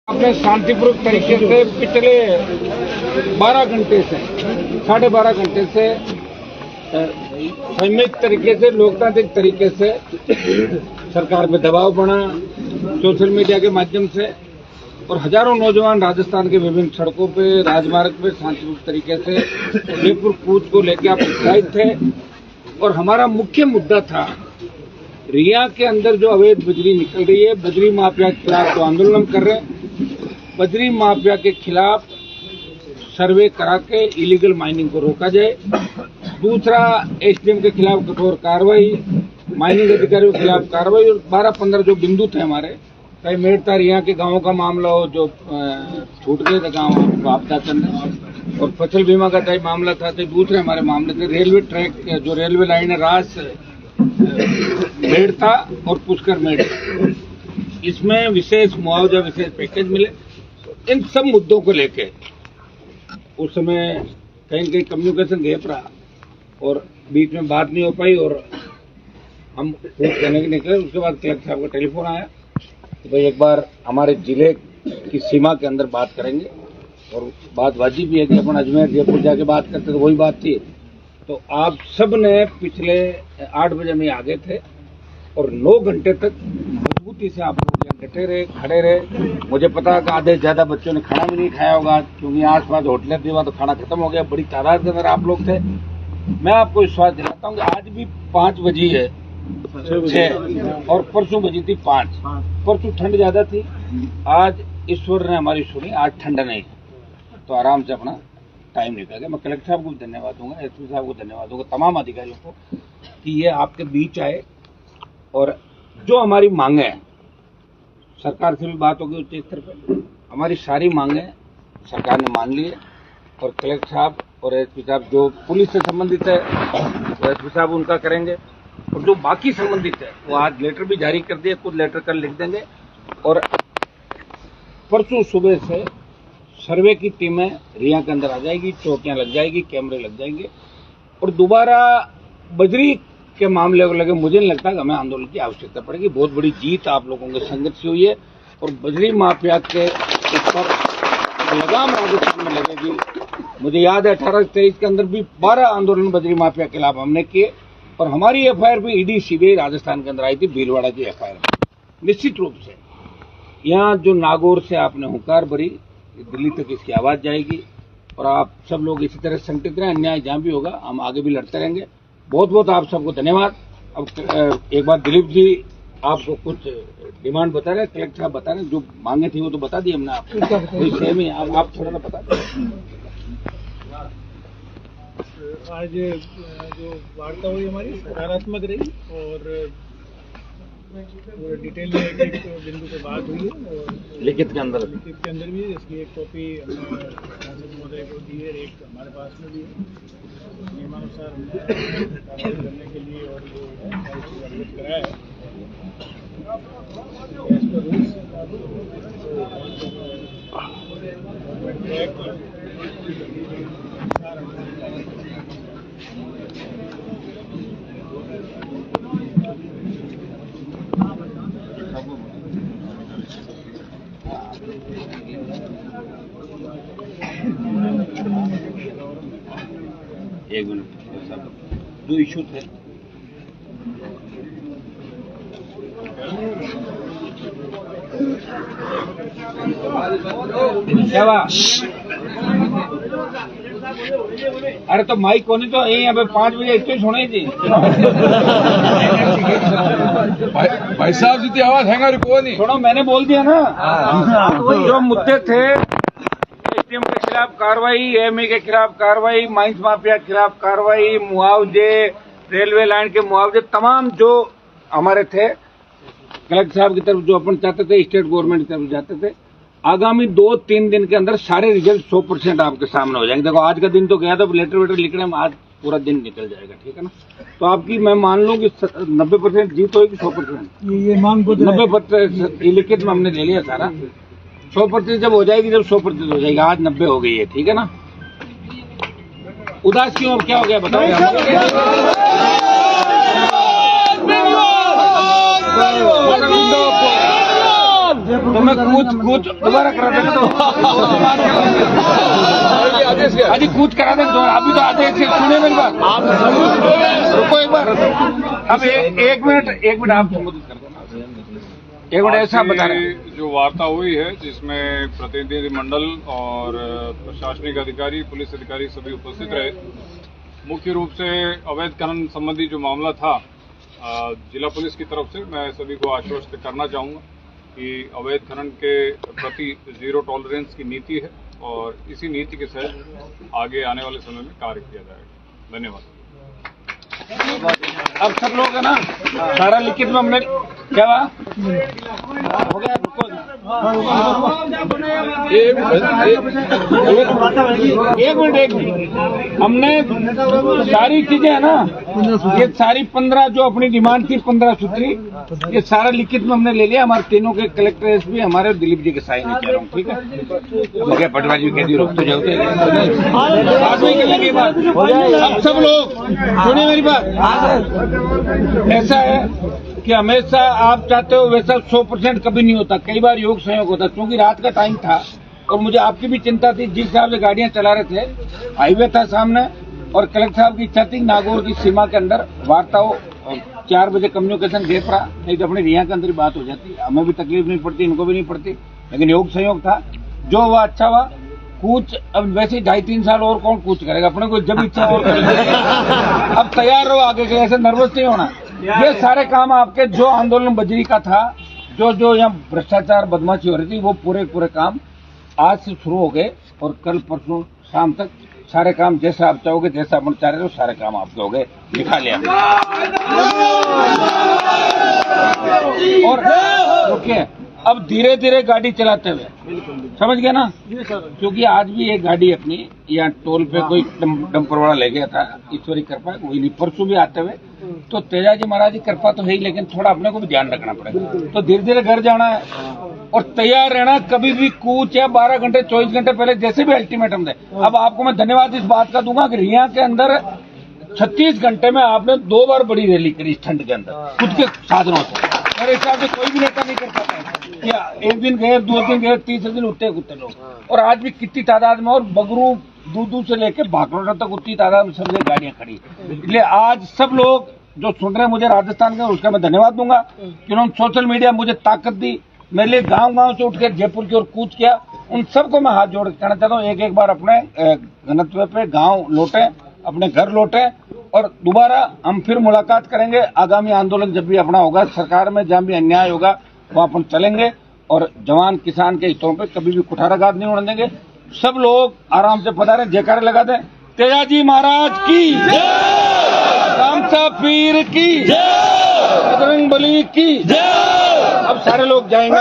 अपने शांतिपूर्वक तरीके से पिछले 12 घंटे से 12.5 घंटे से संयमित तरीके से लोकतांत्रिक तरीके से सरकार पे दबाव बना सोशल मीडिया के माध्यम से और हजारों नौजवान राजस्थान के विभिन्न सड़कों पे राजमार्ग पे शांतिपूर्वक तरीके से जयपुर कूच को लेकर आप उत्साहित थे। और हमारा मुख्य मुद्दा था रिया के अंदर जो अवैध बजरी निकल रही है, बजरी माफिया के खिलाफ जो आंदोलन कर रहे हैं, बजरी माफिया के खिलाफ सर्वे करा के इलीगल माइनिंग को रोका जाए। दूसरा, एसडीएम के खिलाफ कठोर कार्रवाई, माइनिंग अधिकारियों के खिलाफ कार्रवाई और 12-15 जो बिंदु थे हमारे, चाहे मेड़ता रिया के गांवों का मामला हो जो छूट गए थे गाँव आपदा के अंदर, और फसल बीमा का चाहे मामला था, तो दूसरे हमारे मामले थे रेलवे ट्रैक जो रेलवे लाइन है रास मेड़ता और पुष्कर मेड़ता, इसमें विशेष मुआवजा विशेष पैकेज मिले। इन सब मुद्दों को लेके उस समय कहीं कम्युनिकेशन गैप रहा और बीच में बात नहीं हो पाई और हम कहने के निकले। उसके बाद कलेक्टर साहब का टेलीफोन आया कि भाई एक बार हमारे जिले की सीमा के अंदर बात करेंगे, और बात वाजिब भी है कि अपन अजमेर जयपुर जाके बात करते तो वही बात थी। तो आप सब ने पिछले 8 बजे में आ गए थे और 9 घंटे तक मजबूती से आप लोग यहाँ डटे रहे, खड़े रहे। मुझे पता है कि आधे से ज्यादा बच्चों ने खाना भी नहीं खाया होगा क्योंकि आसपास होटलें थी, वहाँ तो खाना खत्म हो गया। बड़ी तादाद के अंदर आप लोग थे। मैं आपको विश्वास दिलाता हूँ कि आज भी 5 बजी है 6 और परसों बजी थी 5। परसों ठंड ज्यादा थी, आज ईश्वर ने हमारी सुनी, आज ठंड नहीं है, तो आराम से अपना टाइम निकल गया। मैं कलेक्टर साहब को भी धन्यवाद दूंगा, एसपी साहब को धन्यवाद दूंगा, तमाम अधिकारियों को कि ये आपके बीच आए और जो हमारी मांगे हैं, सरकार से भी बात होगी उच्च स्तर पर, हमारी सारी मांगे सरकार ने मान ली है। और कलेक्टर साहब और एसपी साहब जो पुलिस से संबंधित है तो एसपी साहब उनका करेंगे, और जो बाकी संबंधित है वो आज लेटर भी जारी कर दिए, कुछ लेटर कल लिख देंगे। और परसों सुबह से सर्वे की टीमें रिया के अंदर आ जाएगी, चौकियां लग जाएगी, कैमरे लग जाएंगे और दोबारा बजरी के मामले को लेकर मुझे नहीं लगता कि हमें आंदोलन की आवश्यकता पड़ेगी। बहुत बड़ी जीत आप लोगों के संघर्ष से हुई है और बजरी माफिया के ऊपर लगाम राजस्थान में लगेगी। मुझे याद है 18-23 के अंदर भी 12 आंदोलन बजरी माफिया के खिलाफ हमने किए और हमारी एफआईआर भी ईडी सीबीआई राजस्थान के अंदर आई थी, भीलवाड़ा की एफआईआर। निश्चित रूप से यहाँ जो नागौर से आपने हुंकार भरी, दिल्ली तक इसकी आवाज जाएगी और आप सब लोग इसी तरह संगठित रहें। अन्याय जहां भी होगा हम आगे भी लड़ते रहेंगे। बहुत बहुत आप सबको धन्यवाद। अब एक बार दिलीप जी आपको कुछ डिमांड बता रहे, कलेक्टर साहब बता रहे, जो मांगे थी वो तो बता दी हमने आपको, सेम ही आप थोड़ा सा बता दें। आज जो वार्ता हुई हमारी सकारात्मक रही और डिटेल में एक बिंदु पे बात हुई है और लिखित के अंदर भी है, इसकी एक कॉपी सांसद महोदय को दी है, एक हमारे पास में भी है। नियमानुसार हमने कार्रवाई करने के लिए और जो अवगत कराया है एज पर रूल्स एक मिनट, जो इशू थे अरे तो माइक कोनी तो यही अब 5 बजे इसको सुने थी भाई साहब जितनी आवाज हैंगा को नहीं सुनो, मैंने बोल दिया ना। जो मुद्दे थे एसडीएम के खिलाफ कार्रवाई, एएमए के खिलाफ कार्रवाई, माइंस माफिया के खिलाफ कार्रवाई, मुआवजे, रेलवे लाइन के मुआवजे, तमाम जो हमारे थे कलेक्टर साहब की तरफ जो अपन चाहते थे, स्टेट गवर्नमेंट की तरफ जाते थे, आगामी 2-3 दिन के अंदर सारे रिजल्ट 100% आपके सामने हो जाएंगे। देखो आज का दिन तो गया था, लेटर वेटर लिखने में आज पूरा दिन निकल जाएगा, ठीक है ना। तो आपकी मैं मान लूं कि 90% जीत होगी, 100% ये मांग 90% लिखित में हमने ले लिया सारा। 100% जब हो जाएगी, जब 100% हो जाएगी, आज 90 हो गई है, ठीक है ना। उदास क्यों, अब क्या हो गया बताओ। तो मैं कूच दोबारा करा देगा तो अभी कूच करा देंगे तो अभी तो आदेश से सुने मेरी बात। आप रुको एक बार, अब एक मिनट आप संबोधित कर देना। एक मिनट ऐसा बता रहे हैं जो वार्ता हुई है जिसमें प्रतिनिधिमंडल और प्रशासनिक अधिकारी, पुलिस अधिकारी सभी उपस्थित रहे। मुख्य रूप से अवैध खनन संबंधी जो मामला था, जिला पुलिस की तरफ से मैं सभी को आश्वस्त करना चाहूँगा कि अवैध खनन के प्रति जीरो टॉलरेंस की नीति है और इसी नीति के तहत आगे आने वाले समय में कार्य किया जाएगा। धन्यवाद। अब सब लोग है ना, सारा लिखित में हमने क्या हो गया। एक मिनट हमने सारी चीजें है ना, ये सारी 15 जो अपनी डिमांड थी 15 सूत्री, ये सारा लिखित में हमने ले लिया। हमारे तीनों के कलेक्टर एसपी हमारे दिलीप जी के साइन कह रहा हूँ, ठीक है। मुझे पटवारी जी कह दी रोक तो जाओ बात। अब सब लोग सुनिए मेरी बात। ऐसा है कि हमेशा आप चाहते हो वैसा 100% कभी नहीं होता, कई बार योग संयोग होता। क्योंकि रात का टाइम था और मुझे आपकी भी चिंता थी, जिस हिसाब से गाड़ियां चला रहे थे, हाईवे था सामने और कलेक्टर साहब की इच्छा थी नागौर की सीमा के अंदर वार्ता हो, 4 बजे कम्युनिकेशन गैप रहा, नहीं तो अपने रिया के अंदर ही बात हो जाती। हमें भी तकलीफ नहीं पड़ती, इनको भी नहीं पड़ती, लेकिन योग संयोग था। जो हुआ अच्छा हुआ। कूच अब वैसे 2.5-3 साल और कौन कूच करेगा, अपने को जब इच्छा और अब तैयार रहो आगे के, ऐसे नर्वस नहीं होना। ये सारे काम आपके जो आंदोलन बजरी का था, जो यहाँ भ्रष्टाचार बदमाशी हो रही थी, वो पूरे काम आज से शुरू हो गए और कल परसों शाम तक सारे काम जैसा आप चाहोगे, जैसा अपन चाह रहे हो, सारे काम आपके हो गए, दिखा लिया। और रुकिए, अब धीरे धीरे गाड़ी चलाते हुए, समझ गए ना, क्योंकि आज भी एक गाड़ी अपनी यहाँ टोल पे कोई डंपर वाला ले गया था, ईश्वरी कृपा वही नहीं। परसों भी आते हुए तो तेजाजी महाराज की कृपा तो है ही, लेकिन थोड़ा अपने को भी ध्यान रखना पड़ेगा। तो धीरे धीरे घर जाना है और तैयार रहना, कभी भी कूच या 12 घंटे 24 घंटे पहले जैसे भी अल्टीमेटम दे। अब आपको मैं धन्यवाद इस बात का दूंगा कि रिया के अंदर 36 घंटे में आपने 2 बार बड़ी रैली करी इस ठंड के अंदर खुद के साधनों से। मेरे हिसाब से कोई भी नेता नहीं कर पाता क्या, एक दिन गए, 2 दिन गए, तीसरे दिन उठते कुत्ते लोग। और आज भी कितनी तादाद में, और बगरू दूध से लेके भाखरोटा तक उतनी तादाद में सब गाड़ियां खड़ी। इसलिए आज सब लोग जो सुन रहे हैं मुझे राजस्थान के, उसका मैं धन्यवाद दूंगा कि उन्होंने सोशल मीडिया मुझे ताकत दी, मेरे लिए गांव से उठ के जयपुर की ओर कूच किया। उन सबको मैं हाथ जोड़ कहना चाहता हूँ, एक बार अपने घनत्व पे गांव लौटे, अपने घर लौटे और दोबारा हम फिर मुलाकात करेंगे। आगामी आंदोलन जब भी अपना होगा, सरकार में जहां भी अन्याय होगा वहां अपन चलेंगे और जवान किसान के हितों पे कभी भी कुठाराघात नहीं होने देंगे। सब लोग आराम से पधारें, जयकारे लगा दें। तेजाजी महाराज की जय, रामसा पीर की जय, बजरंग बली की जय। अब सारे लोग जाएंगे।